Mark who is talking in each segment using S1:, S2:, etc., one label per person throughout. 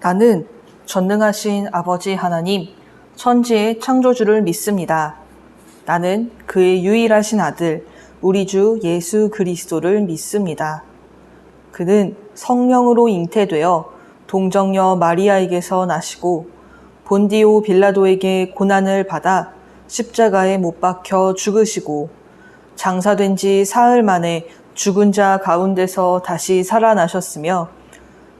S1: 나는 전능하신 아버지 하나님, 천지의 창조주를 믿습니다. 나는 그의 유일하신 아들, 우리 주 예수 그리스도를 믿습니다. 그는 성령으로 잉태되어 동정녀 마리아에게서 나시고 본디오 빌라도에게 고난을 받아 십자가에 못 박혀 죽으시고 장사된 지 사흘 만에 죽은 자 가운데서 다시 살아나셨으며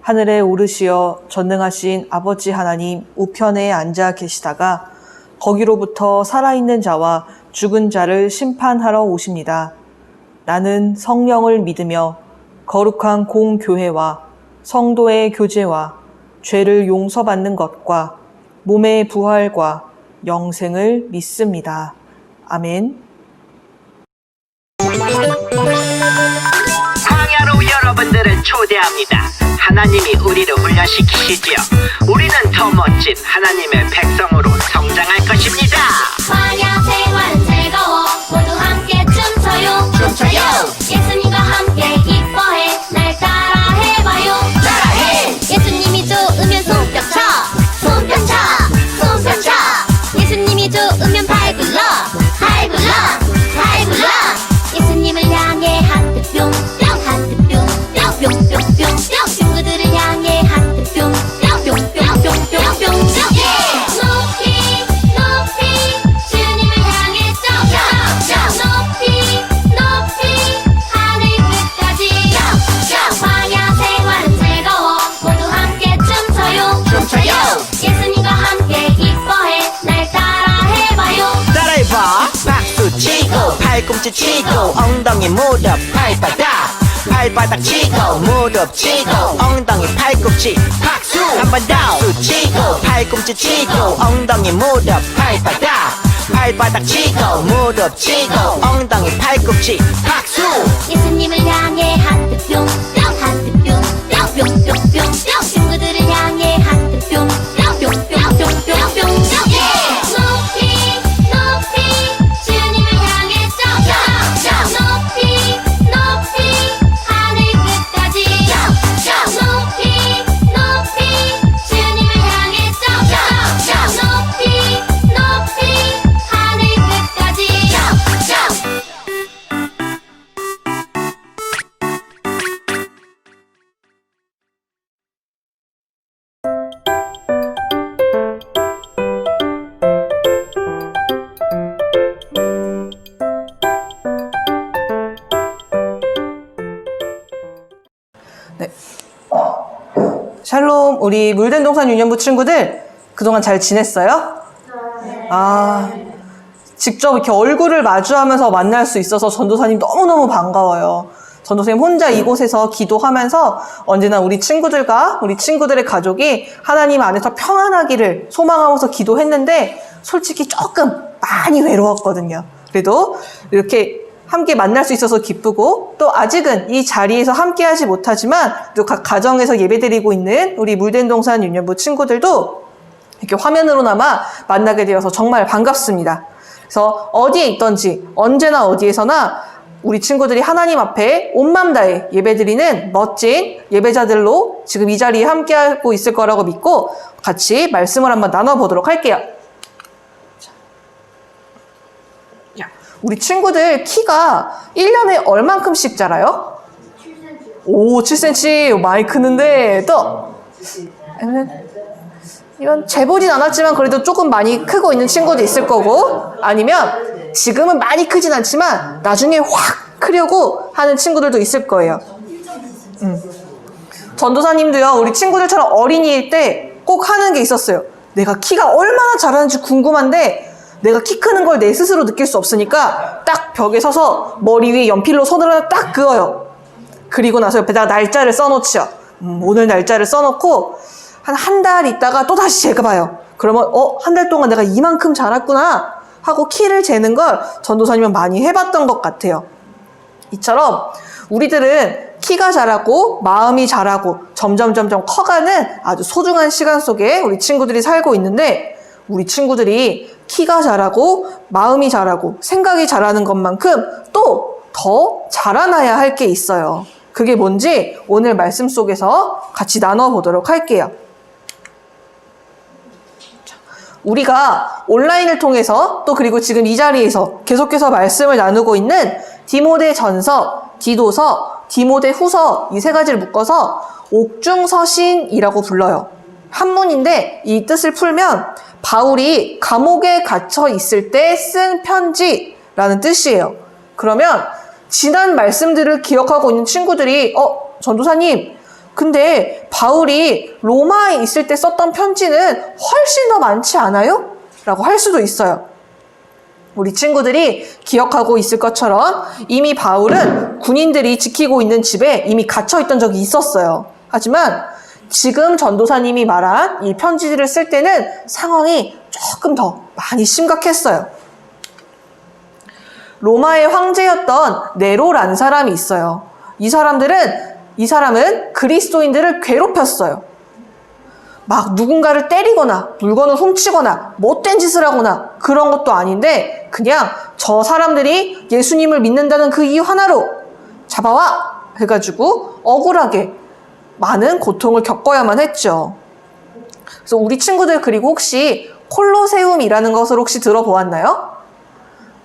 S1: 하늘에 오르시어 전능하신 아버지 하나님 우편에 앉아 계시다가 거기로부터 살아있는 자와 죽은 자를 심판하러 오십니다. 나는 성령을 믿으며 거룩한 공교회와 성도의 교제와 죄를 용서받는 것과 몸의 부활과 영생을 믿습니다. 아멘.
S2: 광야로 여러분들을 초대합니다. 하나님이 우리를 훈련시키시지요. 우리는 더 멋진 하나님의 백성으로 성장할 것입니다.
S3: 광야 생활은 즐거워 모두 함께 춤춰요 예수님과 함께 기뻐해 날 따라 해봐요 따라해 예수님이 좋으면 손뼉쳐 예수님이 좋으면 팔굴러 예수님을 향해 하트 뿅뿅 친구들을 향해 하트 뿅뿅 높이 주님을 향해 높이 하늘 끝까지 광야 생활은 즐거워 모두 함께 춤춰요 예수님과 함께 기뻐해 날 따라 해봐요
S2: 따라해봐. 박수 치고 팔꿈치 치고 엉덩이 무릎 발바닥 치고 무릎 치고 엉덩이 팔꿈치 박수 한 번 더. 박수 치고 팔꿈치 치고 엉덩이 무릎 발바닥 치고 무릎 치고 엉덩이 팔꿈치 박수.
S3: 예수님을 향해 하트 뿅뿅 친구들을 향해 하트 뿅뿅 높이 주님을 향해 높이 하늘 끝까지 높이 주님을 향해 높이 하늘 끝까지
S1: 네. 샬롬, 우리 물된 동산 유년부 친구들 그동안 잘 지냈어요? 직접 이렇게 얼굴을 마주하면서 만날 수 있어서 전도사님 너무너무 반가워요. 전도사님 혼자 이곳에서 기도하면서 언제나 우리 친구들과 우리 친구들의 가족이 하나님 안에서 평안하기를 소망하면서 기도했는데 솔직히 조금 많이 외로웠거든요. 그래도 이렇게 함께 만날 수 있어서 기쁘고 또 아직은 이 자리에서 함께 하지 못하지만 또 각 가정에서 예배드리고 있는 우리 물된 동산 유년부 친구들도 이렇게 화면으로나마 만나게 되어서 정말 반갑습니다. 그래서 어디에 있던지 언제나 어디에서나 우리 친구들이 하나님 앞에 온 맘 다해 예배드리는 멋진 예배자들로 지금 이 자리에 함께하고 있을 거라고 믿고 같이 말씀을 한번 나눠보도록 할게요. 우리 친구들 키가 1년에 얼만큼씩 자라요? 7cm. 오, 7cm. 많이 크는데 또 이건 재보진 않았지만 그래도 조금 많이 크고 있는 친구도 있을 거고 아니면 지금은 많이 크진 않지만 나중에 확 크려고 하는 친구들도 있을 거예요. 전도사님도요, 우리 친구들처럼 어린이일 때 꼭 하는 게 있었어요. 내가 키가 얼마나 자라는지 궁금한데 내가 키 크는 걸 내 스스로 느낄 수 없으니까 딱 벽에 서서 머리 위에 연필로 손을 하나 딱 그어요. 그리고 나서 옆에다가 날짜를 써놓죠. 오늘 날짜를 써놓고 한 달 있다가 또 다시 재봐요. 그러면 한 달 동안 내가 이만큼 자랐구나 하고 키를 재는 걸 전도사님은 많이 해봤던 것 같아요. 이처럼 우리들은 키가 자라고 마음이 자라고 점점 커가는 아주 소중한 시간 속에 우리 친구들이 살고 있는데 우리 친구들이 키가 자라고 마음이 자라고 생각이 자라는 것만큼 또 더 자라나야 할 게 있어요. 그게 뭔지 오늘 말씀 속에서 같이 나눠보도록 할게요. 우리가 온라인을 통해서 또 그리고 지금 이 자리에서 계속해서 말씀을 나누고 있는 디모데전서, 디도서, 디모데후서 이 세 가지를 묶어서 옥중서신이라고 불러요. 한문인데 이 뜻을 풀면 바울이 감옥에 갇혀 있을 때 쓴 편지라는 뜻이에요. 그러면 지난 말씀들을 기억하고 있는 친구들이 전도사님, 근데 바울이 로마에 있을 때 썼던 편지는 훨씬 더 많지 않아요? 라고 할 수도 있어요. 우리 친구들이 기억하고 있을 것처럼 이미 바울은 군인들이 지키고 있는 집에 이미 갇혀 있던 적이 있었어요. 하지만 지금 전도사님이 말한 이 편지를 쓸 때는 상황이 조금 더 많이 심각했어요. 로마의 황제였던 네로라는 사람이 있어요. 이 사람은 그리스도인들을 괴롭혔어요. 막 누군가를 때리거나 물건을 훔치거나 못된 짓을 하거나 그런 것도 아닌데 그냥 저 사람들이 예수님을 믿는다는 그 이유 하나로 잡아와 해가지고 억울하게 많은 고통을 겪어야만 했죠. 그래서 우리 친구들 그리고 혹시 콜로세움이라는 것을 혹시 들어보았나요?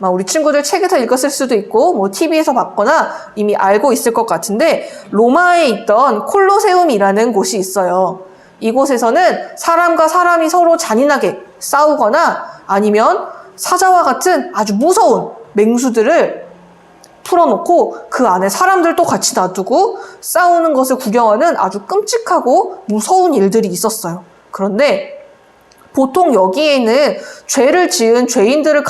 S1: 우리 친구들 책에서 읽었을 수도 있고 TV에서 봤거나 이미 알고 있을 것 같은데 로마에 있던 콜로세움이라는 곳이 있어요. 이곳에서는 사람과 사람이 서로 잔인하게 싸우거나 아니면 사자와 같은 아주 무서운 맹수들을 풀어놓고 그 안에 사람들도 같이 놔두고 싸우는 것을 구경하는 아주 끔찍하고 무서운 일들이 있었어요. 그런데 보통 여기에는 죄를 지은 죄인들을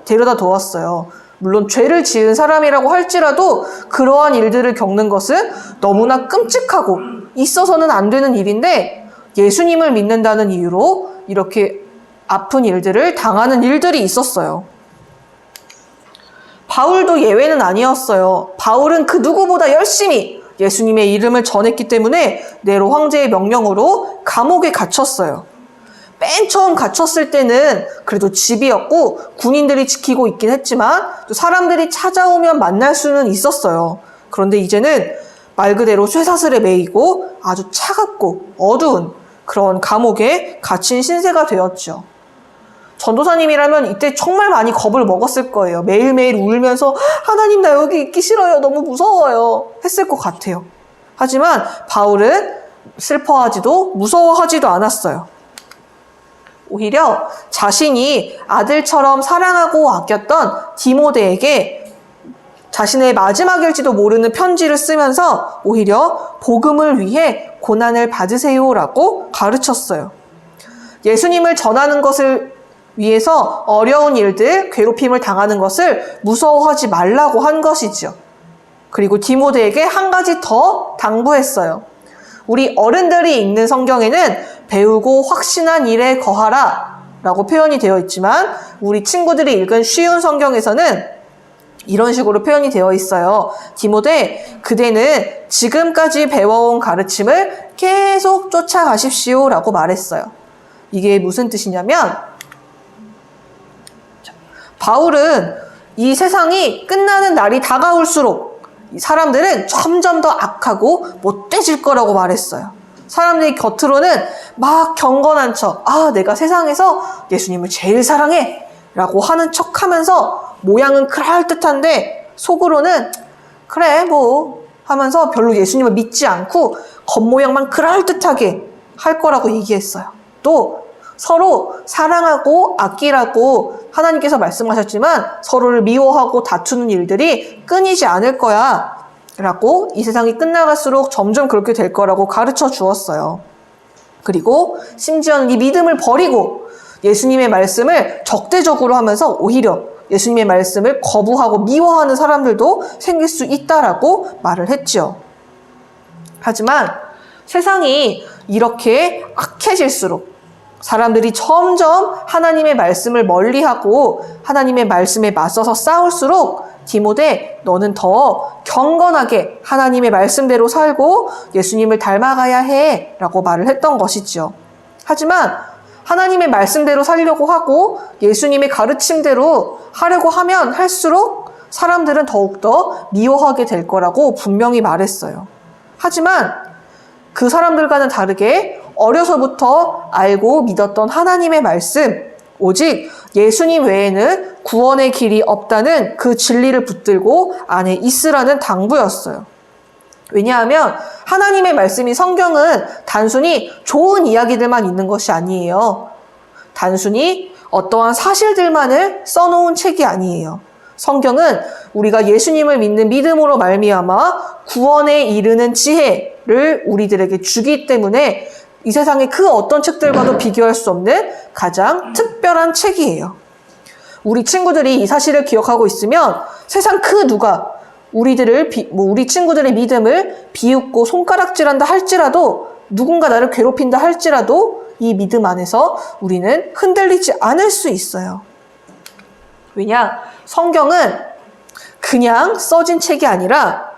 S1: 데려다 두었어요. 물론 죄를 지은 사람이라고 할지라도 그러한 일들을 겪는 것은 너무나 끔찍하고 있어서는 안 되는 일인데 예수님을 믿는다는 이유로 이렇게 아픈 일들을 당하는 일들이 있었어요. 바울도 예외는 아니었어요. 바울은 그 누구보다 열심히 예수님의 이름을 전했기 때문에 네로 황제의 명령으로 감옥에 갇혔어요. 맨 처음 갇혔을 때는 그래도 집이었고 군인들이 지키고 있긴 했지만 또 사람들이 찾아오면 만날 수는 있었어요. 그런데 이제는 말 그대로 쇠사슬에 매이고 아주 차갑고 어두운 그런 감옥에 갇힌 신세가 되었죠. 전도사님이라면 이때 정말 많이 겁을 먹었을 거예요. 매일매일 울면서 하나님 나 여기 있기 싫어요. 너무 무서워요. 했을 것 같아요. 하지만 바울은 슬퍼하지도 무서워하지도 않았어요. 오히려 자신이 아들처럼 사랑하고 아꼈던 디모데에게 자신의 마지막일지도 모르는 편지를 쓰면서 오히려 복음을 위해 고난을 받으세요라고 가르쳤어요. 예수님을 전하는 것을 위해서 어려운 일들, 괴롭힘을 당하는 것을 무서워하지 말라고 한 것이죠. 그리고 디모데에게 한 가지 더 당부했어요. 우리 어른들이 읽는 성경에는 배우고 확신한 일에 거하라 라고 표현이 되어 있지만 우리 친구들이 읽은 쉬운 성경에서는 이런 식으로 표현이 되어 있어요. 디모데, 그대는 지금까지 배워온 가르침을 계속 쫓아가십시오 라고 말했어요. 이게 무슨 뜻이냐면 바울은 이 세상이 끝나는 날이 다가올수록 사람들은 점점 더 악하고 못돼질 거라고 말했어요. 사람들이 겉으로는 막 경건한 척, 내가 세상에서 예수님을 제일 사랑해 라고 하는 척 하면서 모양은 그럴듯한데 속으로는 그래 뭐 하면서 별로 예수님을 믿지 않고 겉모양만 그럴듯하게 할 거라고 얘기했어요. 또 서로 사랑하고 아끼라고 하나님께서 말씀하셨지만 서로를 미워하고 다투는 일들이 끊이지 않을 거야 라고 이 세상이 끝나갈수록 점점 그렇게 될 거라고 가르쳐 주었어요. 그리고 심지어는 이 믿음을 버리고 예수님의 말씀을 적대적으로 하면서 오히려 예수님의 말씀을 거부하고 미워하는 사람들도 생길 수 있다라고 말을 했죠. 하지만 세상이 이렇게 악해질수록 사람들이 점점 하나님의 말씀을 멀리하고 하나님의 말씀에 맞서서 싸울수록 디모데, 너는 더 경건하게 하나님의 말씀대로 살고 예수님을 닮아가야 해 라고 말을 했던 것이죠. 하지만 하나님의 말씀대로 살려고 하고 예수님의 가르침대로 하려고 하면 할수록 사람들은 더욱더 미워하게 될 거라고 분명히 말했어요. 하지만 그 사람들과는 다르게 어려서부터 알고 믿었던 하나님의 말씀, 오직 예수님 외에는 구원의 길이 없다는 그 진리를 붙들고 안에 있으라는 당부였어요. 왜냐하면 하나님의 말씀이 성경은 단순히 좋은 이야기들만 있는 것이 아니에요. 단순히 어떠한 사실들만을 써놓은 책이 아니에요. 성경은 우리가 예수님을 믿는 믿음으로 말미암아 구원에 이르는 지혜를 우리들에게 주기 때문에 이 세상의 그 어떤 책들과도 비교할 수 없는 가장 특별한 책이에요. 우리 친구들이 이 사실을 기억하고 있으면 세상 그 누가 우리 친구들의 믿음을 비웃고 손가락질한다 할지라도, 누군가 나를 괴롭힌다 할지라도 이 믿음 안에서 우리는 흔들리지 않을 수 있어요. 왜냐? 성경은 그냥 써진 책이 아니라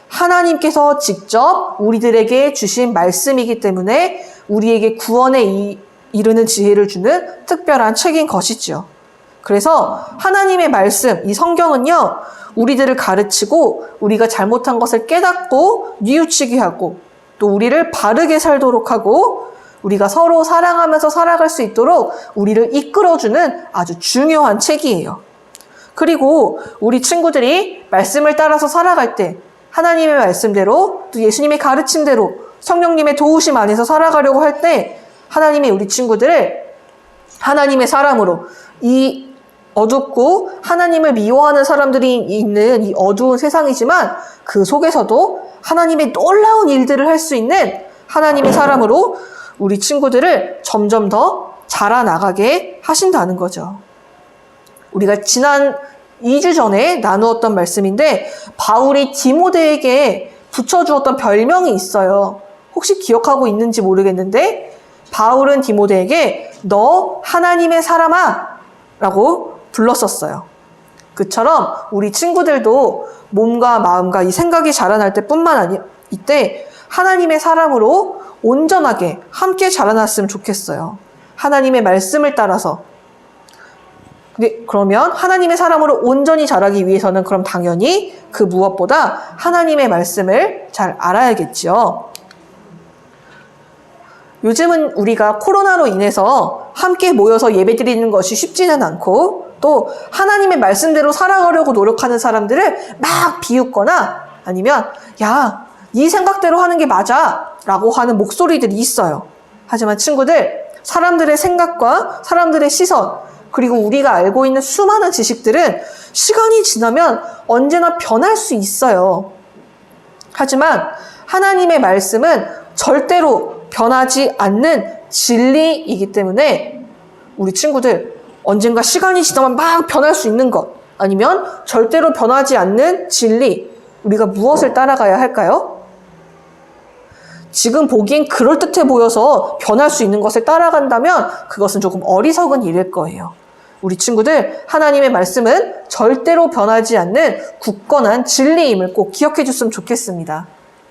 S1: 하나님께서 직접 우리들에게 주신 말씀이기 때문에 우리에게 구원에 이르는 지혜를 주는 특별한 책인 것이죠. 그래서 하나님의 말씀, 이 성경은요, 우리들을 가르치고 우리가 잘못한 것을 깨닫고 뉘우치게 하고 또 우리를 바르게 살도록 하고 우리가 서로 사랑하면서 살아갈 수 있도록 우리를 이끌어주는 아주 중요한 책이에요. 그리고 우리 친구들이 말씀을 따라서 살아갈 때 하나님의 말씀대로 또 예수님의 가르침대로 성령님의 도우심 안에서 살아가려고 할 때 하나님이 우리 친구들을 하나님의 사람으로, 이 어둡고 하나님을 미워하는 사람들이 있는 이 어두운 세상이지만 그 속에서도 하나님의 놀라운 일들을 할 수 있는 하나님의 사람으로 우리 친구들을 점점 더 자라나가게 하신다는 거죠. 우리가 지난 2주 전에 나누었던 말씀인데 바울이 디모데에게 붙여주었던 별명이 있어요. 혹시 기억하고 있는지 모르겠는데 바울은 디모데에게 너 하나님의 사람아 라고 불렀었어요. 그처럼 우리 친구들도 몸과 마음과 이 생각이 자라날 때뿐만 아니라 이때 하나님의 사람으로 온전하게 함께 자라났으면 좋겠어요. 하나님의 말씀을 따라서. 그러면 하나님의 사람으로 온전히 자라기 위해서는 그럼 당연히 그 무엇보다 하나님의 말씀을 잘 알아야겠죠. 요즘은 우리가 코로나로 인해서 함께 모여서 예배드리는 것이 쉽지는 않고 또 하나님의 말씀대로 살아가려고 노력하는 사람들을 막 비웃거나 아니면 야, 네 생각대로 하는 게 맞아 라고 하는 목소리들이 있어요. 하지만 친구들, 사람들의 생각과 사람들의 시선 그리고 우리가 알고 있는 수많은 지식들은 시간이 지나면 언제나 변할 수 있어요. 하지만 하나님의 말씀은 절대로 변하지 않는 진리이기 때문에 우리 친구들 언젠가 시간이 지나면 막 변할 수 있는 것 아니면 절대로 변하지 않는 진리, 우리가 무엇을 따라가야 할까요? 지금 보기엔 그럴듯해 보여서 변할 수 있는 것을 따라간다면 그것은 조금 어리석은 일일 거예요. 우리 친구들, 하나님의 말씀은 절대로 변하지 않는 굳건한 진리임을 꼭 기억해 줬으면 좋겠습니다.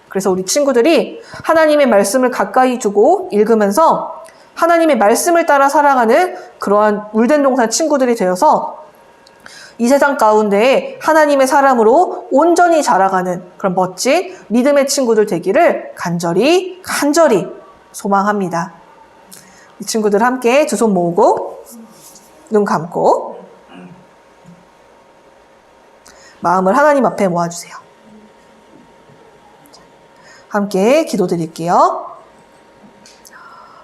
S1: 그래서 우리 친구들이 하나님의 말씀을 가까이 두고 읽으면서 하나님의 말씀을 따라 살아가는 그러한 울된동산 친구들이 되어서 이 세상 가운데 하나님의 사람으로 온전히 자라가는 그런 멋진 믿음의 친구들 되기를 간절히 소망합니다. 이 친구들 함께 두 손 모으고 눈 감고 마음을 하나님 앞에 모아주세요. 함께 기도드릴게요.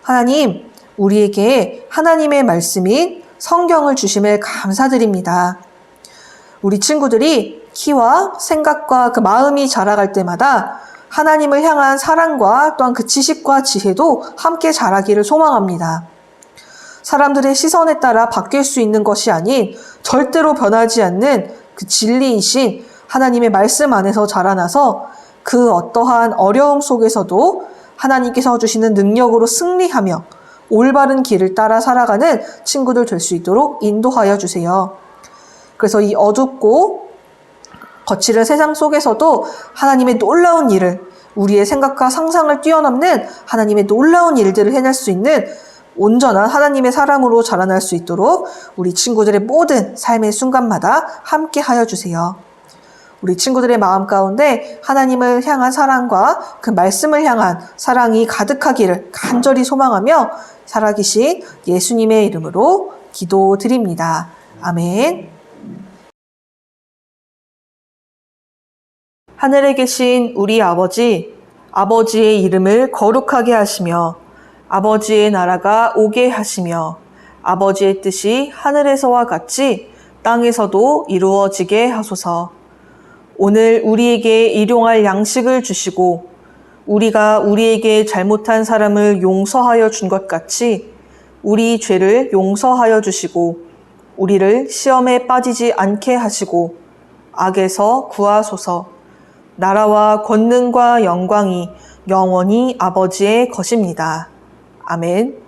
S1: 하나님, 우리에게 하나님의 말씀인 성경을 주심을 감사드립니다. 우리 친구들이 키와 생각과 그 마음이 자라갈 때마다 하나님을 향한 사랑과 또한 그 지식과 지혜도 함께 자라기를 소망합니다. 사람들의 시선에 따라 바뀔 수 있는 것이 아닌 절대로 변하지 않는 그 진리이신 하나님의 말씀 안에서 자라나서 그 어떠한 어려움 속에서도 하나님께서 주시는 능력으로 승리하며 올바른 길을 따라 살아가는 친구들 될 수 있도록 인도하여 주세요. 그래서 이 어둡고 거칠은 세상 속에서도 하나님의 놀라운 일을, 우리의 생각과 상상을 뛰어넘는 하나님의 놀라운 일들을 해낼 수 있는 온전한 하나님의 사람으로 자라날 수 있도록 우리 친구들의 모든 삶의 순간마다 함께 하여 주세요. 우리 친구들의 마음 가운데 하나님을 향한 사랑과 그 말씀을 향한 사랑이 가득하기를 간절히 소망하며 살아계신 예수님의 이름으로 기도드립니다. 아멘. 하늘에 계신 우리 아버지, 아버지의 이름을 거룩하게 하시며 아버지의 나라가 오게 하시며 아버지의 뜻이 하늘에서와 같이 땅에서도 이루어지게 하소서. 오늘 우리에게 일용할 양식을 주시고 우리가 우리에게 잘못한 사람을 용서하여 준 것 같이 우리 죄를 용서하여 주시고 우리를 시험에 빠지지 않게 하시고 악에서 구하소서. 나라와 권능과 영광이 영원히 아버지의 것입니다. 아멘.